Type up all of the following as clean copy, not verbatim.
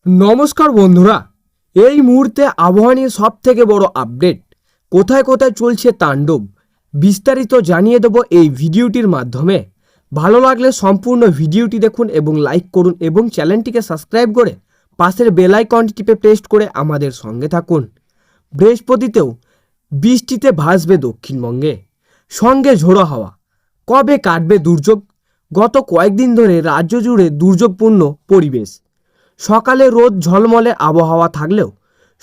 নমস্কার বন্ধুরা, এই মুহূর্তে আবহাওয়া নিয়ে সবথেকে বড় আপডেট, কোথায় কোথায় চলছে তাণ্ডব, বিস্তারিত জানিয়ে দেব এই ভিডিওটির মাধ্যমে। ভালো লাগলে সম্পূর্ণ ভিডিওটি দেখুন এবং লাইক করুন এবং চ্যানেলটিকে সাবস্ক্রাইব করে পাশের বেল আইকনটি টিপে প্রেস করে আমাদের সঙ্গে থাকুন। বৃহস্পতিতেও বৃষ্টিতে ভাসবে দক্ষিণবঙ্গে, সঙ্গে ঝোড়ো হাওয়া। কবে কাটবে দুর্যোগ? গত কয়েকদিন ধরে রাজ্য জুড়ে দুর্যোগপূর্ণ পরিবেশ। সকালে রোদ ঝলমলে আবহাওয়া থাকলেও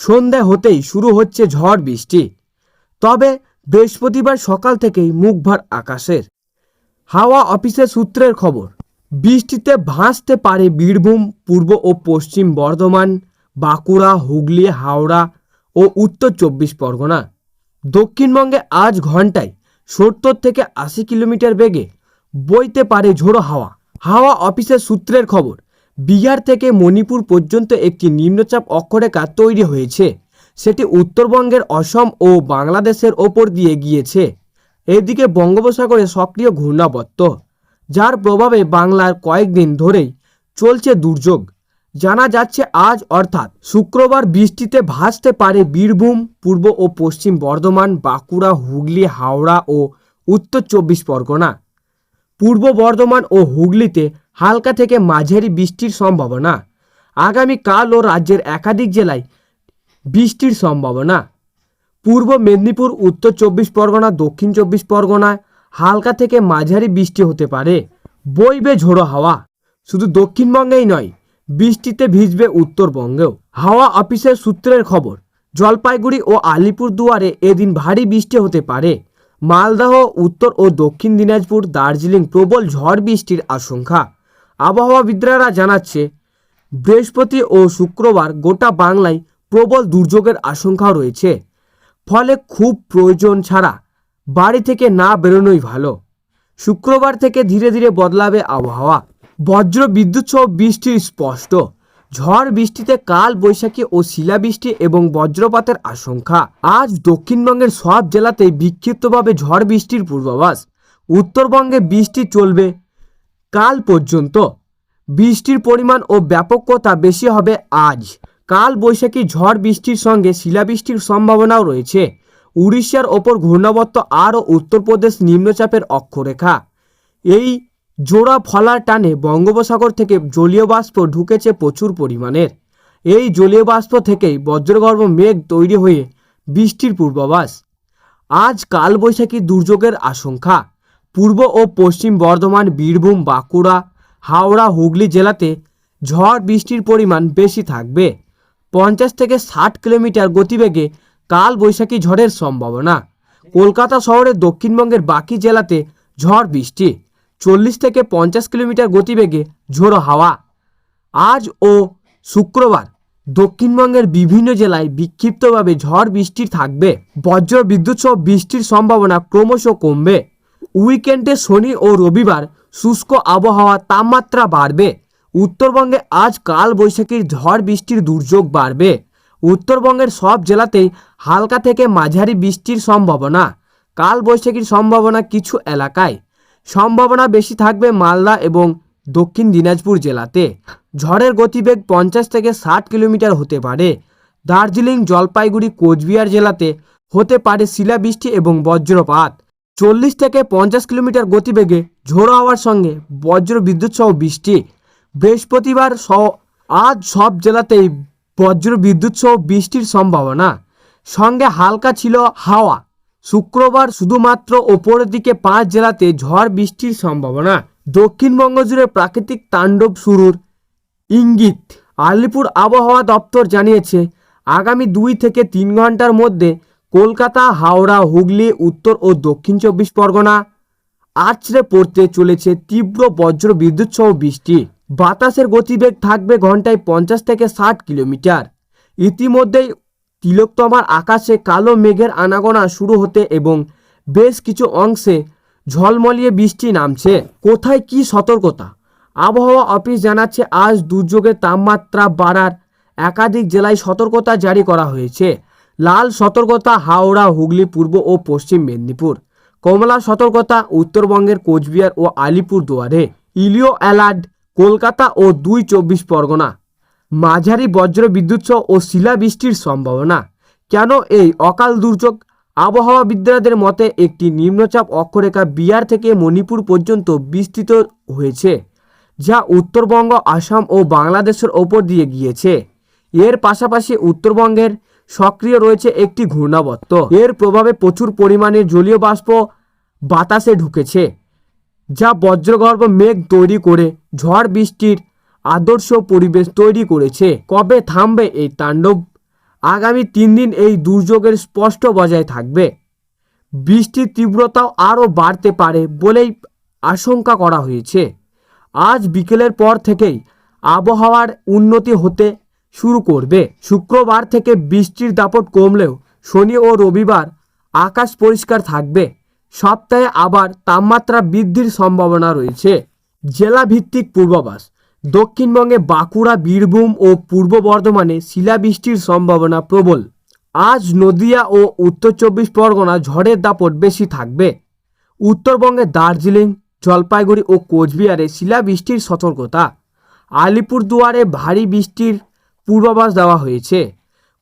সন্ধ্যা হতেই শুরু হচ্ছে ঝড় বৃষ্টি। তবে বৃহস্পতিবার সকাল থেকেই মুখভার আকাশের। হাওয়া অফিসের সূত্রের খবর, বৃষ্টিতে ভাসতে পারে বীরভূম, পূর্ব ও পশ্চিম বর্ধমান, বাঁকুড়া, হুগলি, হাওড়া ও উত্তর 24 পরগনা। দক্ষিণবঙ্গে আজ ঘন্টায় 70 থেকে 80 কিলোমিটার বেগে বইতে পারে ঝোড়ো হাওয়া। হাওয়া অফিসের সূত্রের খবর, বিহার থেকে মণিপুর পর্যন্ত একটি নিম্নচাপ অক্ষরেখা তৈরি হয়েছে। সেটি উত্তরবঙ্গের অসম ও বাংলাদেশের ওপর দিয়ে গিয়েছে। এদিকে বঙ্গোপসাগরে সক্রিয় ঘূর্ণাবর্ত, যার প্রভাবে বাংলার কয়েকদিন ধরেই চলছে দুর্যোগ। জানা যাচ্ছে আজ অর্থাৎ শুক্রবার বৃষ্টিতে ভাসতে পারে বীরভূম, পূর্ব ও পশ্চিম বর্ধমান, বাঁকুড়া, হুগলি, হাওড়া ও উত্তর 24 পরগনা। পূর্ব বর্ধমান ও হুগলিতে হালকা থেকে মাঝারি বৃষ্টির সম্ভাবনা। আগামীকালও রাজ্যের একাধিক জেলায় বৃষ্টির সম্ভাবনা। পূর্ব মেদিনীপুর, উত্তর 24 পরগনা, দক্ষিণ 24 পরগনায় হালকা থেকে মাঝারি বৃষ্টি হতে পারে। বইবে ঝোড়ো হাওয়া। শুধু দক্ষিণবঙ্গেই নয়, বৃষ্টিতে ভিজবে উত্তরবঙ্গেও। হাওয়া অফিসের সূত্রের খবর, জলপাইগুড়ি ও আলিপুরদুয়ারে এদিন ভারী বৃষ্টি হতে পারে। মালদহ, উত্তর ও দক্ষিণ দিনাজপুর, দার্জিলিং প্রবল ঝড় বৃষ্টির আশঙ্কা। আবহাওয়াবিদরা জানাচ্ছে বৃহস্পতি ও শুক্রবার গোটা বাংলায় প্রবল দুর্যোগের আশঙ্কা রয়েছে। ফলে খুব প্রয়োজন ছাড়া বাড়ি থেকে না বেরোনোই ভালো। শুক্রবার থেকে ধীরে ধীরে বদলাবে আবহাওয়া। বজ্র বিদ্যুৎ সহ বৃষ্টির স্পষ্ট। ঝড় বৃষ্টিতে কাল বৈশাখী ও শিলাবৃষ্টি এবং বজ্রপাতের আশঙ্কা। আজ দক্ষিণবঙ্গের সব জেলাতেই বিক্ষিপ্তভাবে ঝড় বৃষ্টির পূর্বাভাস। উত্তরবঙ্গে বৃষ্টি চলবে কাল পর্যন্ত। বৃষ্টির পরিমাণ ও ব্যাপকতা বেশি হবে আজ। কাল বৈশাখী ঝড় বৃষ্টির সঙ্গে শিলাবৃষ্টির সম্ভাবনাও রয়েছে। উড়িষ্যার ওপর ঘূর্ণাবর্ত আর উত্তরপ্রদেশ নিম্নচাপের অক্ষরেখা। এই জোড়া ফলার টানে বঙ্গোপসাগর থেকে জলীয় বাষ্প ঢুকেছে প্রচুর পরিমাণের। এই জলীয় বাষ্প থেকেই বজ্রগর্ভ মেঘ তৈরি হয়ে বৃষ্টির পূর্বাভাস। আজ কালবৈশাখী দুর্যোগের আশঙ্কা। পূর্ব ও পশ্চিম বর্ধমান, বীরভূম, বাঁকুড়া, হাওড়া, হুগলি জেলাতে ঝড় বৃষ্টির পরিমাণ বেশি থাকবে। 50 থেকে 60 কিলোমিটার গতিবেগে কালবৈশাখী ঝড়ের সম্ভাবনা। কলকাতা শহরের দক্ষিণবঙ্গের বাকি জেলাতে ঝড় বৃষ্টি। 40 থেকে 50 কিলোমিটার গতিবেগে ঝোড়ো হাওয়া। আজ ও শুক্রবার দক্ষিণবঙ্গের বিভিন্ন জেলায় বিক্ষিপ্তভাবে ঝড় বৃষ্টি থাকবে। বজ্র বিদ্যুৎ সহ বৃষ্টির সম্ভাবনা ক্রমশ কমবে। উইকেন্ডে শনি ও রবিবার শুষ্ক আবহাওয়া, তাপমাত্রা বাড়বে। উত্তরবঙ্গে আজ কাল বৈশাখীর ঝড় বৃষ্টির দুর্যোগ বাড়বে। উত্তরবঙ্গের সব জেলাতেই হালকা থেকে মাঝারি বৃষ্টির সম্ভাবনা। কাল বৈশাখীর সম্ভাবনা কিছু এলাকায়। সম্ভাবনা বেশি থাকবে মালদা এবং দক্ষিণ দিনাজপুর জেলাতে। ঝড়ের গতিবেগ 50 থেকে 60 কিলোমিটার হতে পারে। দার্জিলিং, জলপাইগুড়ি, কোচবিহার জেলাতে হতে পারে শিলাবৃষ্টি এবং বজ্রপাত। 40 থেকে 50 কিলোমিটার গতিবেগে ঝোড়ো হাওয়ার সঙ্গে বজ্র বিদ্যুৎ সহ বৃষ্টি। বৃহস্পতিবার সহ আজ সব জেলাতেই বজ্র বিদ্যুৎ সহ বৃষ্টির সম্ভাবনা, সঙ্গে হালকা ছিল হাওয়া। শুক্রবার শুধুমাত্র ওপরের দিকে 5 জেলাতে ঝড় বৃষ্টির সম্ভাবনা। দক্ষিণবঙ্গ জুড়ে প্রাকৃতিক তাণ্ডব শুরুর ইঙ্গিত। আলিপুর আবহাওয়া দপ্তর জানিয়েছে আগামী 2 থেকে 3 ঘন্টার মধ্যে কলকাতা, হাওড়া, হুগলি, উত্তর ও দক্ষিণ 24 পরগনা আছড়ে পড়তে চলেছে তীব্র বজ্র বিদ্যুৎ সহ বৃষ্টি। বাতাসের গতিবেগ থাকবে ঘন্টায় 50 থেকে 60 কিলোমিটার। ইতিমধ্যেই তিলোত্তমার আকাশে কালো মেঘের আনাগোনা শুরু হতে এবং বেশ কিছু অংশে ঝলমলিয়ে বৃষ্টি নামছে। কোথায় কি সতর্কতা? আবহাওয়া অফিস জানাচ্ছে আজ দুর্যোগের তাপমাত্রা বাড়ার একাধিক জেলায় সতর্কতা জারি করা হয়েছে। লাল সতর্কতা হাওড়া, হুগলি, পূর্ব ও পশ্চিম মেদিনীপুর। কমলা সতর্কতা উত্তরবঙ্গের কোচবিহার ও আলিপুরদুয়ারে। ইয়েলো অ্যালার্ট কলকাতা ও 2 24 পরগনা। মাঝারি বজ্র বিদ্যুৎ সহ ও শিলাবৃষ্টির সম্ভাবনা। কেন এই অকাল দুর্যোগ? আবহাওয়াবিদদের মতে একটি নিম্নচাপ অক্ষরেখা বিহার থেকে মণিপুর পর্যন্ত বিস্তৃত হয়েছে, যা উত্তরবঙ্গ, আসাম ও বাংলাদেশের ওপর দিয়ে গিয়েছে। এর পাশাপাশি উত্তরবঙ্গের সক্রিয় রয়েছে একটি ঘূর্ণাবর্ত। এর প্রভাবে প্রচুর পরিমাণে জলীয় বাষ্প বাতাসে ঢুকেছে, যা বজ্রগর্ভ মেঘ তৈরি করে ঝড় বৃষ্টির আদর্শ পরিবেশ তৈরি করেছে। কবে থামবে এই তাণ্ডব? আগামী 3 দিন এই দুর্যোগের স্পষ্ট বজায় থাকবে। বৃষ্টির তীব্রতাও আরও বাড়তে পারে বলেই আশঙ্কা করা হয়েছে। আজ বিকেলের পর থেকেই আবহাওয়ার উন্নতি হতে শুরু করবে। শুক্রবার থেকে বৃষ্টির দাপট কমলেও শনি ও রবিবার আকাশ পরিষ্কার থাকবে। সপ্তাহে আবার তাপমাত্রা বৃদ্ধির সম্ভাবনা রয়েছে। জেলা ভিত্তিক পূর্বাভাস। দক্ষিণবঙ্গে বাঁকুড়া, বীরভূম ও পূর্ব বর্ধমানে শিলাবৃষ্টির সম্ভাবনা প্রবল। আজ নদিয়া ও উত্তর 24 পরগনা ঝড়ের দাপট বেশি থাকবে। উত্তরবঙ্গে দার্জিলিং, জলপাইগুড়ি ও কোচবিহারে শিলাবৃষ্টির সতর্কতা। আলিপুরদুয়ারে ভারী বৃষ্টির পূর্বাভাস দেওয়া হয়েছে।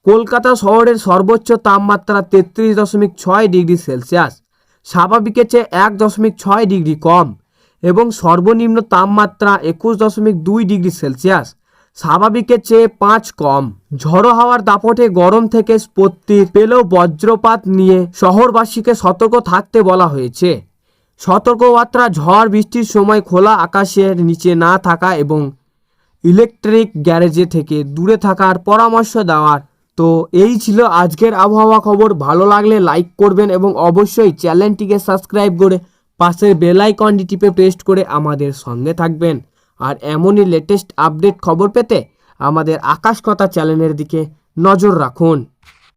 কলকাতা শহরের সর্বোচ্চ তাপমাত্রা 33.6 ডিগ্রি সেলসিয়াস, স্বাভাবিকের চেয়ে 1.6 ডিগ্রি কম এবং সর্বনিম্ন তাপমাত্রা 21.2 ডিগ্রি সেলসিয়াস, স্বাভাবিকের চেয়ে 5 কম। ঝড়ো হাওয়ার দাপটে গরম থেকে স্বস্তি পেলেও বজ্রপাত নিয়ে শহরবাসীকে সতর্ক থাকতে বলা হয়েছে। সতর্কবার্তা: ঝড় বৃষ্টির সময় খোলা আকাশের নিচে না থাকা এবং ইলেকট্রিক গ্যারেজে থেকে দূরে থাকার পরামর্শ দেওয়ার। তো এই ছিল আজকের আবহাওয়া খবর। ভালো লাগলে লাইক করবেন এবং অবশ্যই চ্যানেলটিকে সাবস্ক্রাইব করে পাশের বেল আইকনটি টিপে প্রেস করে আমাদের সঙ্গে থাকবেন। আর এমনই লেটেস্ট আপডেট খবর পেতে আমাদের আকাশ কথা চ্যানেলের দিকে নজর রাখুন।